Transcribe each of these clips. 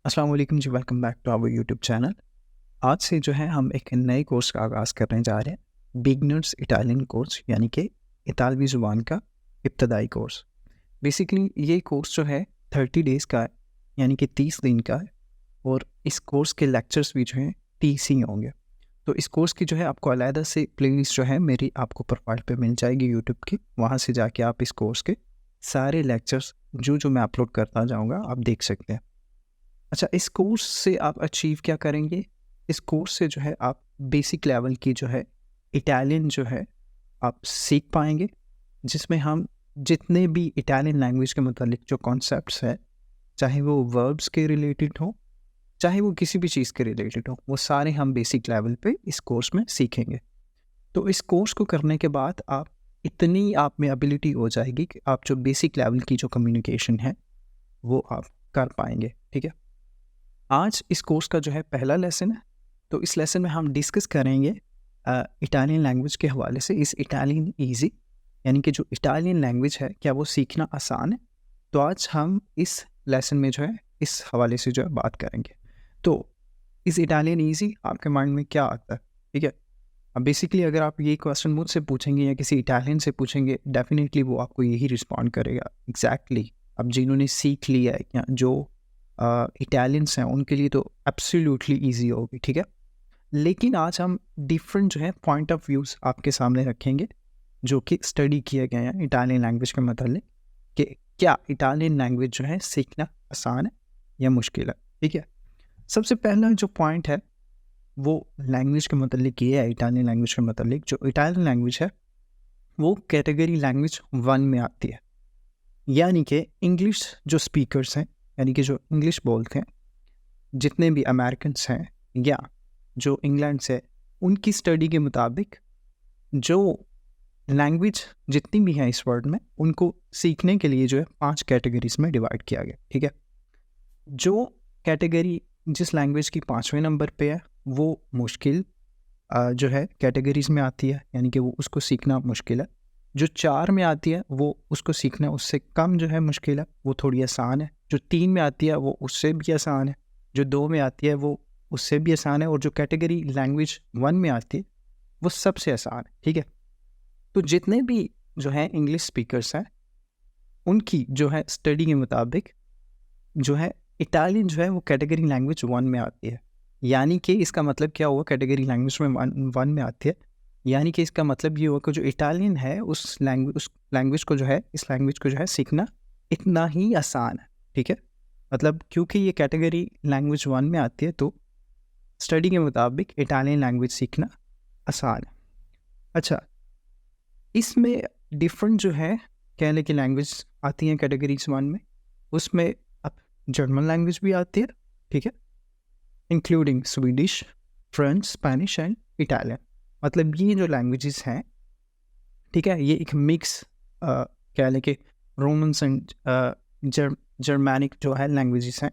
अस्सलाम वालेकुम जी, welcome back to our YouTube channel. आज से जो है हम एक नए कोर्स का आगाज़ करने जा रहे हैं, बिगनर्स इटालियन कोर्स यानी कि इतालवी ज़ुबान का इब्तदाई कोर्स। बेसिकली ये कोर्स जो है 30 डेज़ का है, यानी कि 30 दिन का है और इस कोर्स के लेक्चर्स भी जो हैं 30 ही होंगे। तो इस कोर्स की जो है आपको अलहदा से प्लेलिस्ट जो है मेरी आपको प्रोफाइल पे मिल जाएगी यूट्यूब की, वहाँ से जाके आप इस कोर्स के सारे लेक्चर्स जो मैं अपलोड करता जाऊँगा आप देख सकते हैं। अच्छा, इस कोर्स से आप अचीव क्या करेंगे? इस कोर्स से जो है आप बेसिक लेवल की जो है इटालियन जो है आप सीख पाएँगे, जिसमें हम जितने भी इटालियन लैंग्वेज के मुतालिक जो कॉन्सेप्ट्स हैं, चाहे वो वर्ब्स के रिलेटेड हो, चाहे वो किसी भी चीज़ के रिलेटेड हो, वो सारे हम बेसिक लेवल पे इस कोर्स में सीखेंगे। तो इस कोर्स को करने के बाद आप इतनी आप में एबिलिटी हो जाएगी कि आप जो बेसिक लेवल की जो कम्युनिकेशन है, वो आप कर पाएँगे, ठीक है? आज इस कोर्स का जो है पहला लेसन है, तो इस लेसन में हम डिस्कस करेंगे इटालियन लैंग्वेज के हवाले से इस इटालियन ईज़ी, यानी कि जो इटालियन लैंग्वेज है क्या वो सीखना आसान है? तो आज हम इस लेसन में जो है इस हवाले से जो है बात करेंगे। तो इस इटालियन ईज़ी आपके माइंड में क्या आता है? ठीक है? अब बेसिकली अगर आप ये क्वेश्चन मुझसे पूछेंगे या किसी इटालियन से पूछेंगे, डेफिनेटली वो आपको यही रिस्पॉन्ड करेगा एग्जैक्टली। अब जिन्होंने सीख लिया है या जो इटालियंस हैं उनके लिए तो एब्सोल्युटली ईजी होगी, ठीक है? लेकिन आज हम डिफरेंट जो है पॉइंट ऑफ व्यूज़ आपके सामने रखेंगे, जो कि स्टडी किए गए हैं इटालियन लैंग्वेज के मतलब कि क्या इटालियन लैंग्वेज जो है सीखना आसान है या मुश्किल है, ठीक है? सबसे पहला जो पॉइंट है वो लैंग्वेज के मतलब ये है, इटालियन लैंग्वेज के मतलब जो इटालियन लैंग्वेज है वो कैटेगरी लैंग्वेज 1 में आती है। यानी कि इंग्लिश जो स्पीकर्स हैं, यानी कि जो इंग्लिश बोलते हैं, जितने भी अमेरिकन्स हैं या जो इंग्लैंड से, उनकी स्टडी के मुताबिक जो लैंग्वेज जितनी भी हैं इस वर्ल्ड में, उनको सीखने के लिए जो है 5 कैटेगरीज में डिवाइड किया गया, ठीक है? जो कैटेगरी जिस लैंग्वेज की 5वें नंबर पे है वो मुश्किल जो है कैटेगरीज में आती है, यानी कि वो उसको सीखना मुश्किल है। जो 4 में आती है वो उसको सीखना उससे कम जो है मुश्किल है, वो थोड़ी आसान है। जो 3 में आती है वो उससे भी आसान है। जो 2 में आती है वो उससे भी आसान है और जो कैटेगरी लैंग्वेज 1 में आती है वो सबसे आसान है, ठीक है? तो जितने भी जो है इंग्लिश स्पीकर्स हैं उनकी जो है स्टडी के मुताबिक जो है इटालियन जो है वो कैटेगरी लैंग्वेज 1 में आती है। यानी कि इसका मतलब क्या हुआ, कैटेगरी लैंग्वेज में 1 में आती है, यानी कि इसका मतलब ये हुआ कि जो इटालियन है उस लैंग्वेज को जो है, इस लैंग्वेज को जो है सीखना इतना ही आसान है, ठीक है? मतलब क्योंकि ये कैटेगरी लैंग्वेज 1 में आती है तो स्टडी के मुताबिक इटालियन लैंग्वेज सीखना आसान है। अच्छा, इसमें डिफरेंट जो है कहने की लैंग्वेज आती हैं कैटेगरीज 1 में, उसमें अब जर्मन लैंग्वेज भी आती है, ठीक है? Including Swedish, French, Spanish and Italian. मतलब ये जो लैंग्वेजेस हैं, ठीक है, ये एक मिक्स कह लें कि रोमन्स एंड जर्मैनिक जो है लैंग्वेजेस हैं,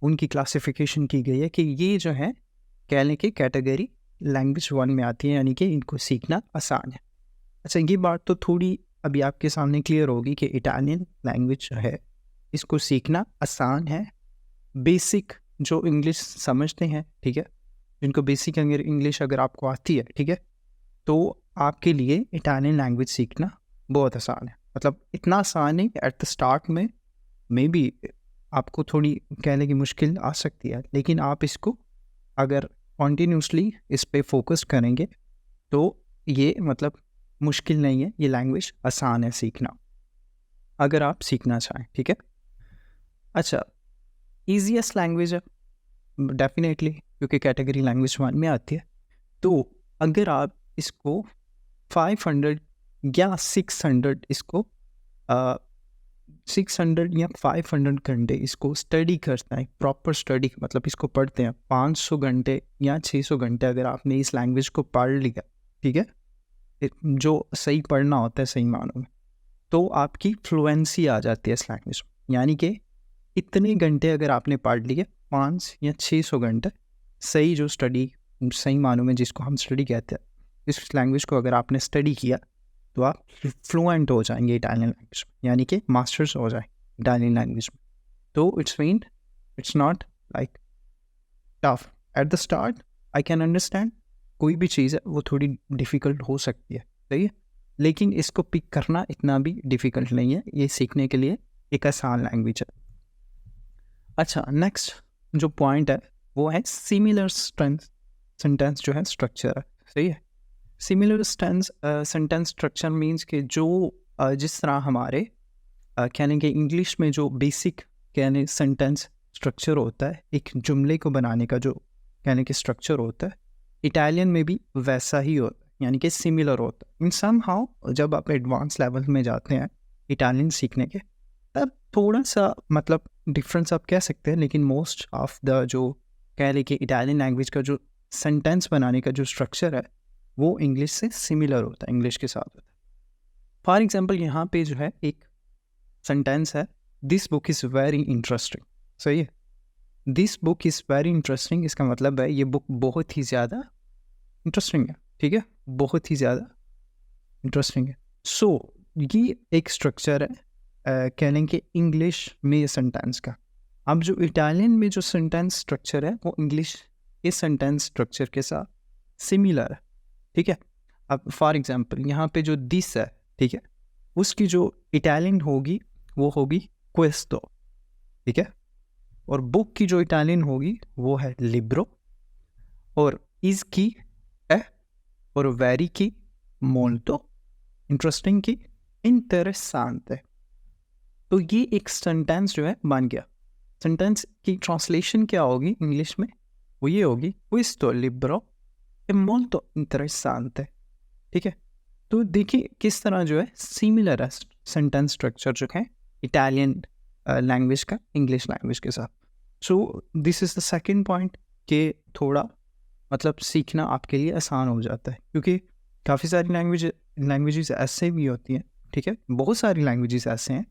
उनकी क्लासिफिकेशन की गई है कि ये जो है कह लें कि कैटेगरी लैंग्वेज 1 में आती है, यानी कि इनको सीखना आसान है। अच्छा, ये बात तो थोड़ी अभी आपके सामने क्लियर होगी कि इटालियन लैंग्वेज जो है इसको सीखना आसान है। बेसिक जो इंग्लिश समझते हैं, ठीक है, जिनको बेसिक इंग्लिश अगर आपको आती है, ठीक है, तो आपके लिए इटालियन लैंग्वेज सीखना बहुत आसान है। मतलब इतना आसान है कि एट द स्टार्ट में मे बी आपको थोड़ी कहने की मुश्किल आ सकती है, लेकिन आप इसको अगर कॉन्टीन्यूसली इस पे फोकस करेंगे तो ये मतलब मुश्किल नहीं है, ये लैंग्वेज आसान है सीखना, अगर आप सीखना चाहें, ठीक है? अच्छा, ईजीएस्ट लैंग्वेज है डेफिनेटली, क्योंकि कैटेगरी लैंग्वेज 1 में आती है। तो अगर आप इसको 500 या 600 इसको 600 या 500 घंटे इसको स्टडी करते हैं, प्रॉपर स्टडी मतलब इसको पढ़ते हैं 500 घंटे या 600 घंटे अगर आपने इस लैंग्वेज को पढ़ लिया, ठीक है, जो सही पढ़ना होता है सही मानों में, तो आपकी फ्लुएंसी आ जाती है इस लैंग्वेज में। यानी कि इतने घंटे अगर आपने पढ़ लिए 5 या 600 घंटे सही जो स्टडी सही मानों में जिसको हम स्टडी कहते हैं, इस लैंग्वेज को अगर आपने स्टडी किया तो आप फ्लुएंट हो जाएंगे इटालियन लैंग्वेज में, यानी कि मास्टर्स हो जाए इटालियन लैंग्वेज में। तो it's not like tough eight the start, I can understand कोई भी चीज़ है वो थोड़ी डिफ़िकल्ट हो सकती है, सही है, लेकिन इसको पिक करना इतना भी डिफ़िकल्ट नहीं है, ये सीखने के लिए एक आसान लैंग्वेज है। अच्छा, नेक्स्ट जो पॉइंट है वो है सिमिलर सेंटेंस जो है स्ट्रक्चर है, सही है। सिमिलर सेंटेंस स्ट्रक्चर मीन्स कि जो जिस तरह हमारे कहने के इंग्लिश में जो बेसिक कहने सेंटेंस स्ट्रक्चर होता है, एक जुमले को बनाने का जो कहने के स्ट्रक्चर होता है, इटालियन में भी वैसा ही होता है, यानी कि सिमिलर होता है। इन सम हाउ जब आप एडवांस लेवल में जाते हैं इटालियन सीखने के, तब थोड़ा सा मतलब डिफरेंस आप कह सकते हैं, लेकिन मोस्ट ऑफ द जो कह लें कि इटालियन लैंग्वेज का जो सेंटेंस बनाने का जो स्ट्रक्चर है वो इंग्लिश से सिमिलर होता है, इंग्लिश के साथ होता है। फॉर एग्जाम्पल यहाँ पे जो है एक सेंटेंस है, this book is very interesting, सही है। This book is very interesting, इसका मतलब है ये बुक बहुत ही ज़्यादा इंटरेस्टिंग है, ठीक है, बहुत ही ज़्यादा इंटरेस्टिंग है। सो ये एक स्ट्रक्चर है कह लें कि इंग्लिश में ये सेंटेंस का। अब जो इटालियन में जो सेंटेंस स्ट्रक्चर है वो इंग्लिश के सेंटेंस स्ट्रक्चर के साथ सिमिलर है, ठीक है। अब फॉर एग्जांपल यहाँ पे जो दिस है, ठीक है, उसकी जो इटालियन होगी वो होगी क्वेस्तो, ठीक है, और बुक की जो इटालियन होगी वो है लिब्रो, और इज की है, और वेरी की मोल्टो, इंटरेस्टिंग की इंटरेसांते। तो ये एक सेंटेंस जो है बन गया। सेंटेंस की ट्रांसलेशन क्या होगी इंग्लिश में, वो ये होगी क्वेस्तो लिब्रो è molto interessante, ठीक है। तो देखिए किस तरह जो है सिमिलर है सेंटेंस स्ट्रक्चर जो है इटालियन लैंग्वेज का इंग्लिश लैंग्वेज के साथ। So this is the second point कि थोड़ा मतलब सीखना आपके लिए आसान हो जाता है, क्योंकि काफ़ी सारी लैंग्वेजेस ऐसे भी होती हैं, ठीक है, बहुत सारी लैंग्वेजेस ऐसे हैं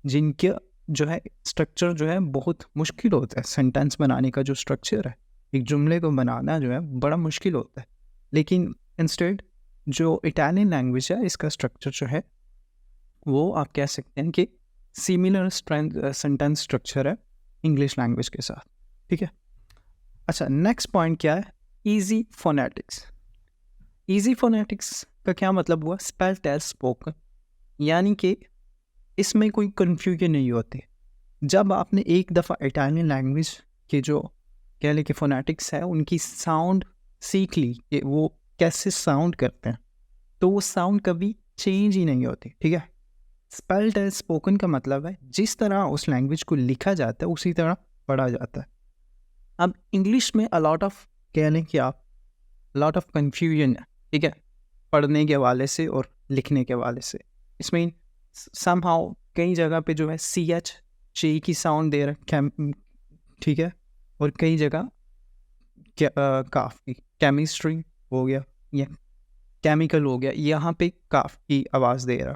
जिनके जो है स्ट्रक्चर जो है बहुत मुश्किल होता है। सेंटेंस बनाने का जो स्ट्रक्चर है, एक जुमले को बनाना जो है बड़ा मुश्किल होता है, लेकिन इंस्टेड जो इटालियन लैंग्वेज है इसका स्ट्रक्चर जो है वो आप कह सकते हैं कि सिमिलर सेंटेंस स्ट्रक्चर है इंग्लिश लैंग्वेज के साथ, ठीक है। अच्छा, नेक्स्ट पॉइंट क्या है, इजी फोनेटिक्स। इजी फोनेटिक्स का क्या मतलब हुआ, स्पेल्ड एज स्पोकन, यानी कि इसमें कोई कन्फ्यूजन नहीं होती। जब आपने एक दफ़ा इटालियन लैंग्वेज के जो कह लें कि फोनेटिक्स है उनकी साउंड सीख ली कि वो कैसे साउंड करते हैं, तो वो साउंड कभी चेंज ही नहीं होती, ठीक है। स्पेल्ड एज स्पोकन का मतलब है जिस तरह उस लैंग्वेज को लिखा जाता है उसी तरह पढ़ा जाता है। अब इंग्लिश में अलॉट ऑफ कह लें कि आप लॉट ऑफ कन्फ्यूजन है, ठीक है, पढ़ने के हवाले से और लिखने के हवाले से। इसमें समहाउ कई जगह पे जो है CH चे की साउंड दे रहा है, ठीक है, और कई जगह काफ की, केमिस्ट्री हो गया या केमिकल हो गया, यहाँ पे काफ की आवाज़ दे रहा,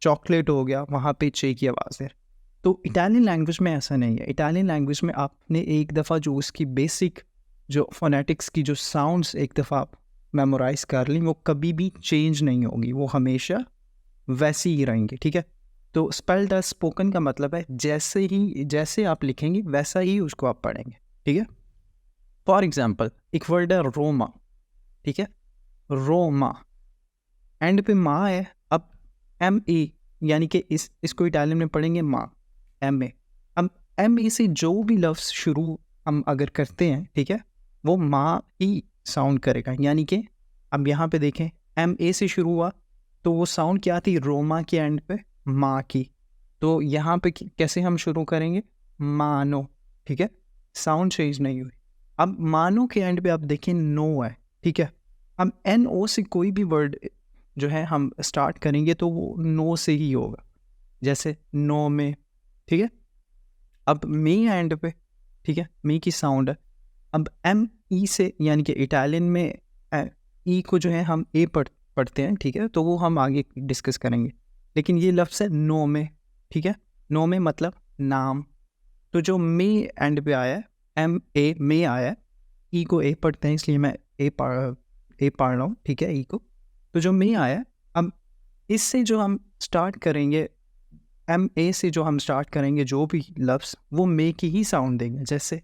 चॉकलेट हो गया वहाँ पे चे की आवाज़ दे रहा। तो इटालियन लैंग्वेज में ऐसा नहीं है। इटालियन लैंग्वेज में आपने एक दफ़ा जो उसकी बेसिक जो फोनेटिक्स की जो साउंड्स एक दफ़ा आप मेमोराइज कर ली, वो कभी भी चेंज नहीं होगी, वो हमेशा वैसी ही रहेंगी, ठीक है। तो स्पेल्ड एज स्पोकन का मतलब है जैसे आप लिखेंगे वैसा ही उसको आप पढ़ेंगे, ठीक है। फॉर एग्जाम्पल एक वर्ड है रोमा, ठीक है, रोमा, एंड पे माँ है, अब MA यानी कि इसको इटालियन में पढ़ेंगे माँ, MA। अब MA से जो भी लफ्ज़ शुरू हम अगर करते हैं, ठीक है, वो माँ ही साउंड करेगा, यानी कि अब यहाँ पे देखें MA से शुरू हुआ तो वो साउंड क्या थी, रोमा के एंड पे माँ की। तो यहाँ पे कैसे हम शुरू करेंगे, मानो, ठीक है, साउंड चेंज नहीं हुई। अब मानो के एंड पे आप देखें नो है, ठीक है। अब NO से कोई भी वर्ड जो है हम स्टार्ट करेंगे तो वो नो से ही होगा, जैसे नो में, ठीक है। अब मे एंड पे, ठीक है, मे की साउंड है। अब ME से यानी कि इटालियन में ई को जो है हम ए पढ़ते हैं, ठीक है, तो वो हम आगे डिस्कस करेंगे। लेकिन ये लफ्ज़ है नो में, ठीक है, नो में मतलब नाम। तो जो मे एंड पे आया है MA में आया है, ई को ए पढ़ते हैं इसलिए मैं ए पढ़ रहा हूँ, ठीक है, ई को। तो जो मे आया, अब इससे जो हम स्टार्ट करेंगे MA से जो हम स्टार्ट करेंगे जो भी लफ्ज़ वो मे की ही साउंड देंगे, जैसे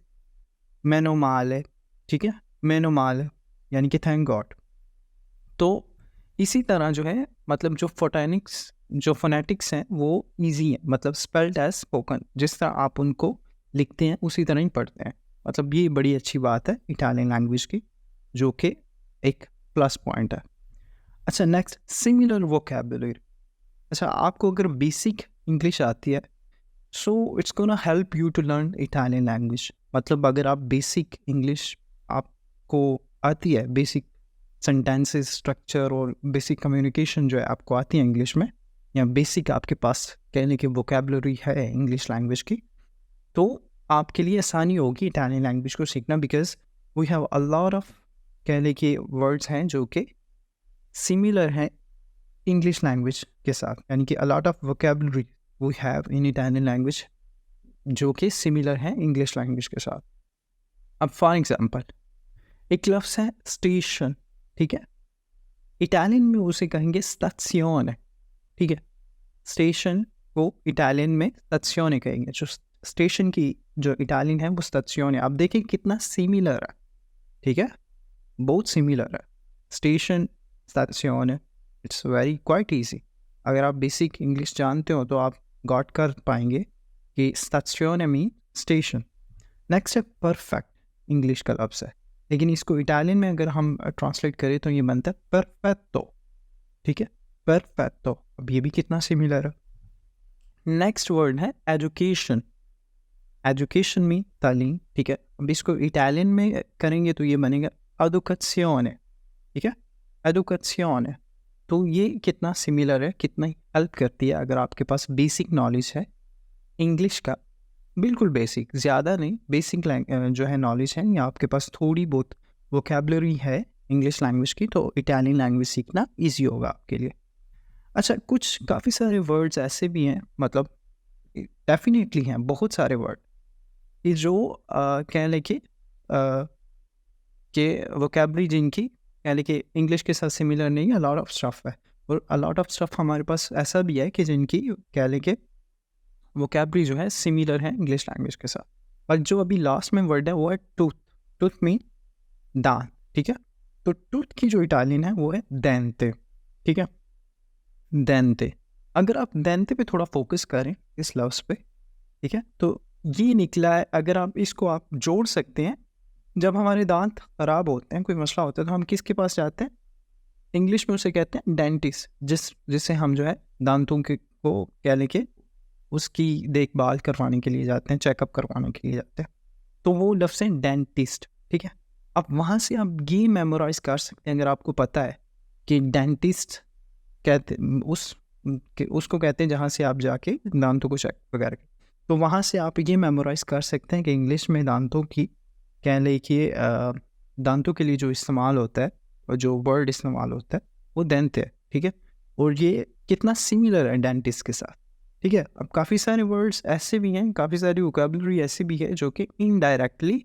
मेनोमाल है, ठीक है, मेनोमाल यानी कि थैंक गॉड। तो इसी तरह जो है मतलब जो फोनेटिक्स हैं वो इजी है, मतलब स्पेल्ड एज स्पोकन, जिस तरह आप उनको लिखते हैं उसी तरह ही पढ़ते हैं। मतलब ये बड़ी अच्छी बात है इटालियन लैंग्वेज की, जो कि एक प्लस पॉइंट है। अच्छा, नेक्स्ट सिमिलर वोकैबुलरी। अच्छा, आपको अगर बेसिक इंग्लिश आती है so it's gonna help you to learn Italian language. मतलब अगर आप बेसिक इंग्लिश आपको आती है, बेसिक सेंटेंसेस स्ट्रक्चर और बेसिक कम्युनिकेशन जो है आपको आती है इंग्लिश में, या बेसिक आपके पास कहने की वोकैबुलरी है इंग्लिश लैंग्वेज की, तो आपके लिए आसानी होगी इटालियन लैंग्वेज को सीखना, because we have a lot of कहने के वर्ड्स हैं जो कि सिमिलर हैं इंग्लिश लैंग्वेज के साथ, यानी कि a lot of vocabulary we have in Italian language जो कि सिमिलर हैं इंग्लिश लैंग्वेज के साथ। अब फॉर एग्जांपल एक लफ्ज़ है स्टेशन, ठीक है, इटालियन में उसे कहेंगे स्टेशियोने, ठीक है, स्टेशन को इटालियन में स्टेशियोने कहेंगे। जो स्टेशन की जो इटालियन है वो स्टेशियोने। आप देखें कितना सिमिलर है, ठीक है, बहुत सिमिलर है। स्टेशन, स्टेशियोने, इट्स वेरी क्वाइट ईजी। अगर आप बेसिक इंग्लिश जानते हो तो आप गॉट कर पाएंगे कि स्टेशियोने मीन स्टेशन। नेक्स्ट है परफेक्ट, इंग्लिश का लफ्ज़ है, लेकिन इसको इटालियन में अगर हम ट्रांसलेट करें तो ये बनता है परफेक्टो, ठीक है, परफेक्टो। अब ये भी कितना सिमिलर है। नेक्स्ट वर्ड है एजुकेशन। एजुकेशन मीन तालीम, ठीक है। अब इसको इटालियन में करेंगे तो ये बनेगा एडुकेशियोने, ठीक है, एडुकेशियोने। तो ये कितना सिमिलर है, कितना हेल्प करती है अगर आपके पास बेसिक नॉलेज है इंग्लिश का, बिल्कुल बेसिक, ज़्यादा नहीं, बेसिक जो है नॉलेज है, या आपके पास थोड़ी बहुत वोकैबुलरी है इंग्लिश लैंग्वेज की, तो इटालियन लैंग्वेज सीखना ईजी होगा आपके लिए। अच्छा, कुछ काफ़ी सारे वर्ड्स ऐसे भी हैं, मतलब डेफिनेटली हैं बहुत सारे वर्ड कि जो कह लें कि वोकैबुलरी जिनकी कह लें कि इंग्लिश के साथ सिमिलर नहीं है, अलॉट ऑफ स्टफ है, और अलॉट ऑफ स्टफ हमारे पास ऐसा भी है कि जिनकी कह लें कि वोकैबुलरी जो है सिमिलर है इंग्लिश लैंग्वेज के साथ। पर जो अभी लास्ट में वर्ड है वो है टूथ। टूथ मीन दांत, ठीक है। तो टूथ की जो इटालियन है वो है डेंटे, ठीक है, डेंटे। अगर आप डेंटे पे थोड़ा फोकस करें इस लफ्ज़ पे, ठीक है, तो ये निकला है, अगर आप इसको आप जोड़ सकते हैं, जब हमारे दांत खराब होते हैं, कोई मसला होता है, तो हम किसके पास जाते हैं? इंग्लिश में उसे कहते हैं डेंटिस्ट, जिससे हम जो है दांतों के को कह लें कि उसकी देखभाल करवाने के लिए जाते हैं, चेकअप करवाने के लिए जाते हैं, तो वो लफ्ज़ है डेंटिस्ट, ठीक है। अब वहाँ से आप ये मेमोराइज कर सकते हैं, अगर आपको पता है कि डेंटिस्ट कहते उसको कहते हैं जहाँ से आप जाके दांतों को चेक वगैरह, तो वहाँ से आप ये मेमोराइज कर सकते हैं कि इंग्लिश में दांतों की कह लें कि दांतों के लिए जो इस्तेमाल होता है और जो वर्ड इस्तेमाल होता है वो डेंट है, ठीक है। और ये कितना सिमिलर है डेंटिस्ट के साथ, ठीक है। अब काफ़ी सारे वर्ड्स ऐसे भी हैं, काफ़ी सारी वोकैबुलरी ऐसी भी है जो कि इनडायरेक्टली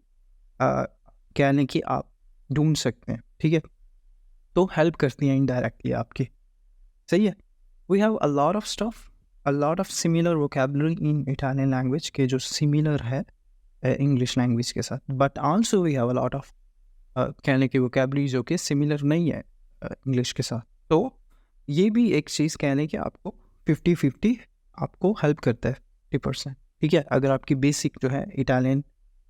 कह लें कि आप ढूंढ सकते हैं, ठीक है, तो हेल्प करती हैं इनडायरेक्टली आपकी, सही है। We have a lot of stuff, a lot of similar vocabulary in Italian language के जो सिमिलर है इंग्लिश लैंग्वेज के साथ, but also we have a lot of कहने की वोकैबुलरी जो कि सिमिलर नहीं है इंग्लिश के साथ। तो ये भी एक चीज़ कह लें कि आपको 50-50 आपको हेल्प करता है, 50%, ठीक है, अगर आपकी बेसिक जो है इटालियन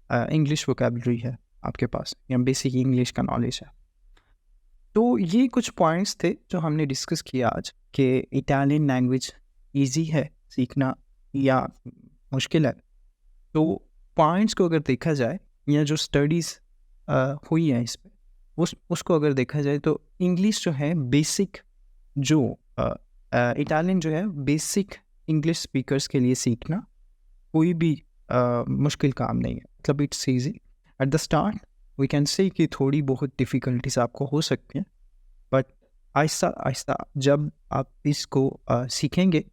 इंग्लिश वोकैबुलरी है आपके पास, या बेसिक इंग्लिश का नॉलेज है। तो ये कुछ पॉइंट्स थे जो हमने डिस्कस किया आज, कि इटालियन लैंग्वेज ईजी है सीखना या मुश्किल है। तो पॉइंट्स को अगर देखा जाए, या जो स्टडीज़ हुई है इस पे, उसको अगर देखा जाए, तो इंग्लिश जो है बेसिक जो इटालियन जो है बेसिक इंग्लिश स्पीकर्स के लिए सीखना कोई भी मुश्किल काम नहीं है, मतलब it's easy. At the start we can say कि थोड़ी बहुत डिफ़िकल्टीज आपको हो सकती हैं, बट आहिस्ता आहिस्ता जब आप इसको सीखेंगे,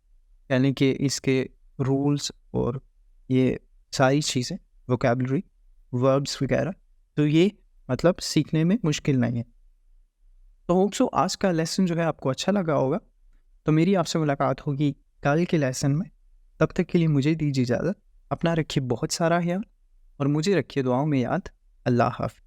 यानी कि इसके रूल्स और ये सारी चीज़ें, वोकैबुलरी, वर्ब्स वगैरह, तो ये मतलब सीखने में मुश्किल नहीं है। तो होप सो आज का लेसन जो है आपको अच्छा लगा होगा। तो मेरी आपसे मुलाकात होगी कल के लेसन में। तब तक के लिए मुझे दीजिए इजाज़त। अपना रखिए बहुत सारा ख्याल और मुझे रखिए दुआओं में याद। अल्लाह हाफ़िज़।